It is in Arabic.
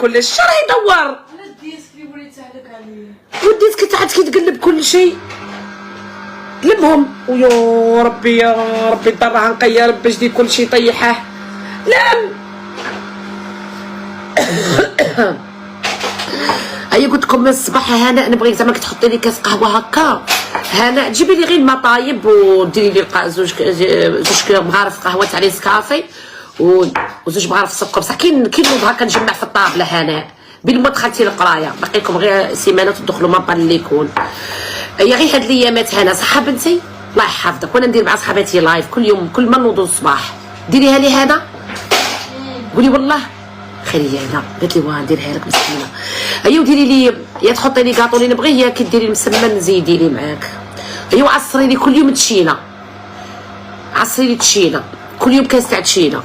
كلشي شرا يدور وديت عاد كيتقلب كل شيء لمهم ويا ربي يا ربي ضرها نقير باش دي كل شيء طيحه لم هيا قلت لكم من الصباح هناء نبغيك زعما كتحطي لي كاس قهوه هكا هناء تجيبي لي غير الماء طايب وديري لي زوج مغارف قهوه تاع نيسكافي وزوج مغارف السكر بصح كاين نوض هكا نجمع في الطابله هناء بين ما دخلتي القرايه باقي لكم غير سيمانه تدخلوا ما بان اللي يكون هي غير هاد الايامات هنا صح بنتي الله يحفظك وانا ندير مع صحاباتي لايف كل يوم كل ما نوضوا الصباح ديريها لي هذا قولي والله خيريه هنا قالت لي واه نديرها لك مسكينه هيا وديري لي يا تحطي لي كاطو اللي نبغيه يا كديري المسمن نزيدي لي معاك هيا وعصري لي كل يوم تشينه عصري لي تشينه كل يوم كاس تاع تشينه